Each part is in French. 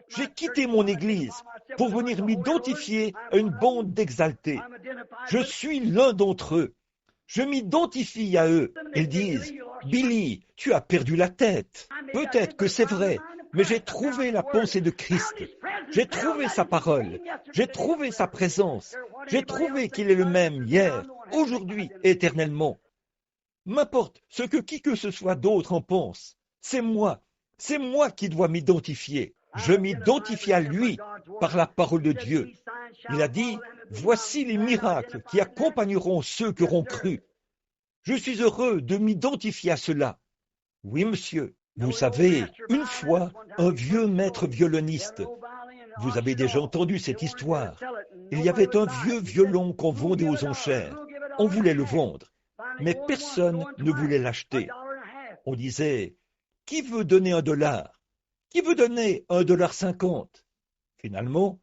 J'ai quitté mon Église pour venir m'identifier à une bande d'exaltés. Je suis l'un d'entre eux. Je m'identifie à eux. Ils disent, Billy, tu as perdu la tête. Peut-être que c'est vrai, mais j'ai trouvé la pensée de Christ. J'ai trouvé sa parole. J'ai trouvé sa présence. J'ai trouvé qu'il est le même hier, aujourd'hui et éternellement. M'importe ce que qui que ce soit d'autre en pense. C'est moi qui dois m'identifier. Je m'identifie à lui par la parole de Dieu. Il a dit, voici les miracles qui accompagneront ceux qui auront cru. Je suis heureux de m'identifier à cela. Oui, monsieur. Vous savez, une fois, un vieux maître violoniste, vous avez déjà entendu cette histoire. Il y avait un vieux violon qu'on vendait aux enchères. On voulait le vendre, mais personne ne voulait l'acheter. On disait, qui veut donner $1? Qui veut donner $1,50? Finalement,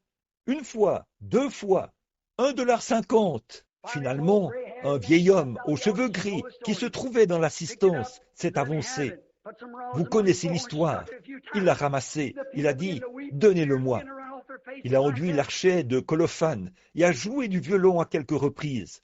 une fois, 2 fois, $1,50. Finalement, un vieil homme aux cheveux gris qui se trouvait dans l'assistance s'est avancé. Vous connaissez l'histoire. Il l'a ramassé. Il a dit, donnez-le-moi. Il a enduit l'archet de colophane et a joué du violon à quelques reprises.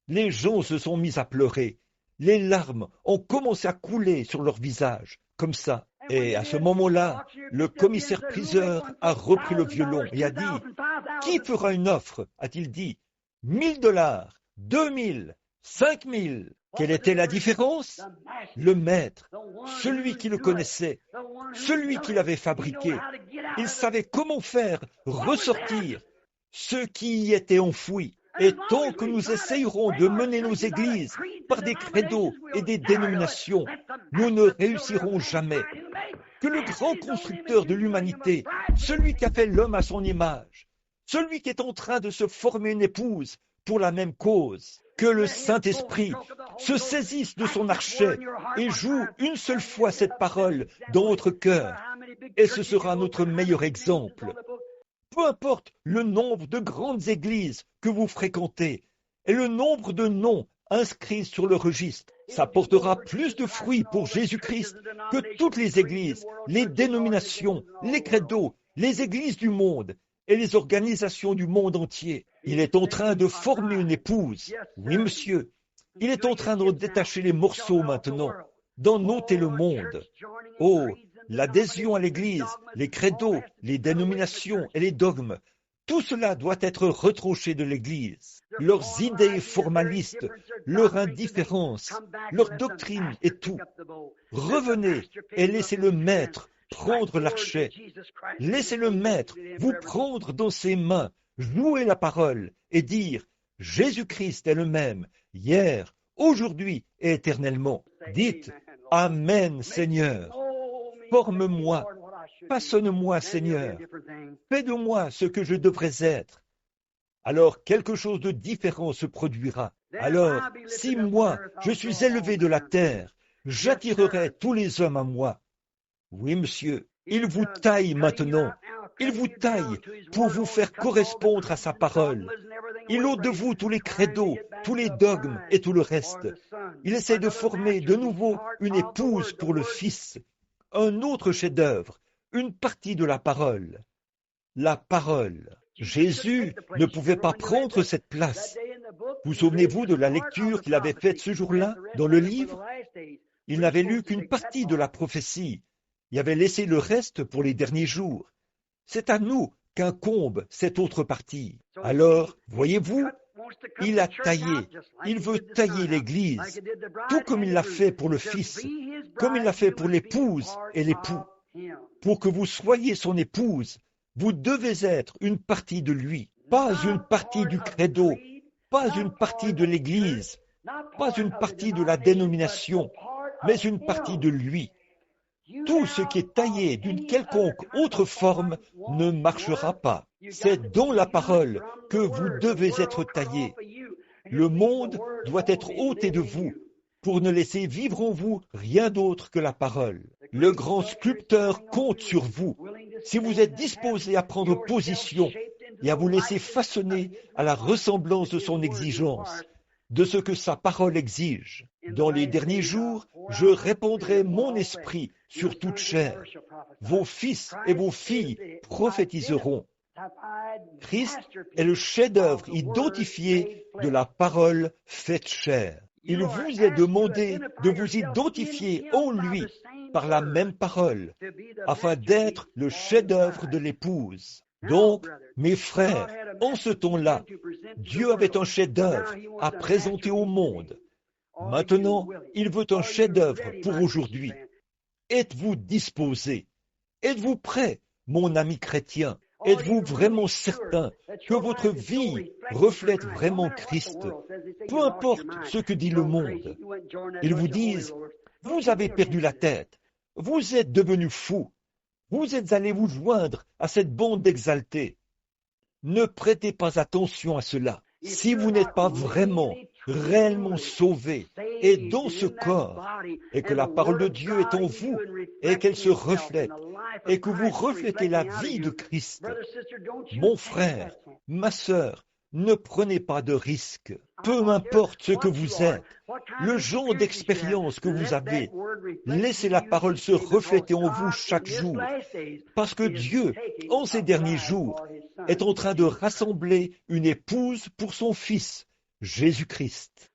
Les gens se sont mis à pleurer. Les larmes ont commencé à couler sur leur visage, comme ça. Et à ce moment-là, le commissaire-priseur a repris le violon et a dit, « Qui fera une offre ?» a-t-il dit. « $1,000, 2,000, 5,000. » Quelle était la différence? Le maître, celui qui le connaissait, celui qui l'avait fabriqué, il savait comment faire ressortir ce qui y était enfoui. Et tant que nous essayerons de mener nos églises par des credos et des dénominations, nous ne réussirons jamais. Que le grand constructeur de l'humanité, celui qui a fait l'homme à son image, celui qui est en train de se former une épouse pour la même cause, que le Saint-Esprit se saisisse de son archet et joue une seule fois cette parole dans votre cœur. Et ce sera notre meilleur exemple. Peu importe le nombre de grandes églises que vous fréquentez et le nombre de noms inscrits sur le registre, ça portera plus de fruits pour Jésus-Christ que toutes les églises, les dénominations, les credos, les églises du monde et les organisations du monde entier. Il est en train de former une épouse. Oui, monsieur. Il est en train d'en détacher les morceaux maintenant, d'en ôter le monde. Oh, l'adhésion à l'Église, les credos, les dénominations et les dogmes, tout cela doit être retranché de l'Église. Leurs idées formalistes, leur indifférence, leur doctrine et tout. Revenez et laissez le Maître prendre l'archet. Laissez le Maître vous prendre dans ses mains, jouer la parole et dire « Jésus-Christ est le même, hier, aujourd'hui et éternellement ». Dites « Amen, Seigneur ». Forme-moi, façonne-moi, Seigneur. Fais de moi ce que je devrais être. Alors quelque chose de différent se produira. Alors, si moi, je suis élevé de la terre, j'attirerai tous les hommes à moi. Oui, monsieur, il vous taille maintenant. Il vous taille pour vous faire correspondre à sa parole. Il ôte de vous tous les credos, tous les dogmes et tout le reste. Il essaie de former de nouveau une épouse pour le Fils. Un autre chef-d'œuvre, une partie de la parole. La parole. Jésus ne pouvait pas prendre cette place. Vous souvenez-vous de la lecture qu'il avait faite ce jour-là dans le livre? Il n'avait lu qu'une partie de la prophétie. Il avait laissé le reste pour les derniers jours. C'est à nous qu'incombe cette autre partie. Alors, voyez-vous, il a taillé, il veut tailler l'Église, tout comme il l'a fait pour le Fils, comme il l'a fait pour l'épouse et l'époux. Pour que vous soyez son épouse, vous devez être une partie de lui, pas une partie du credo, pas une partie de l'Église, pas une partie de la dénomination, mais une partie de lui. Tout ce qui est taillé d'une quelconque autre forme ne marchera pas. C'est dans la parole que vous devez être taillé. Le monde doit être ôté de vous pour ne laisser vivre en vous rien d'autre que la parole. Le grand sculpteur compte sur vous. Si vous êtes disposé à prendre position et à vous laisser façonner à la ressemblance de son exigence, de ce que sa parole exige. Dans les derniers jours, je répandrai mon esprit sur toute chair. Vos fils et vos filles prophétiseront. Christ est le chef-d'œuvre identifié de la parole faite chair. Il vous est demandé de vous identifier en lui par la même parole, afin d'être le chef-d'œuvre de l'épouse. Donc, mes frères, en ce temps-là, Dieu avait un chef-d'œuvre à présenter au monde. Maintenant, il veut un chef-d'œuvre pour aujourd'hui. Êtes-vous disposé? Êtes-vous prêt, mon ami chrétien? Êtes-vous vraiment certain que votre vie reflète vraiment Christ? Peu importe ce que dit le monde. Ils vous disent, vous avez perdu la tête, vous êtes devenu fou, vous êtes allé vous joindre à cette bande d'exaltés. Ne prêtez pas attention à cela. Si vous n'êtes pas vraiment, réellement sauvé et dans ce corps, et que la parole de Dieu est en vous, et qu'elle se reflète, et que vous reflétez la vie de Christ, mon frère, ma sœur, ne prenez pas de risques. Peu importe ce que vous êtes, le genre d'expérience que vous avez, laissez la parole se refléter en vous chaque jour, parce que Dieu, en ces derniers jours, est en train de rassembler une épouse pour son Fils, Jésus-Christ.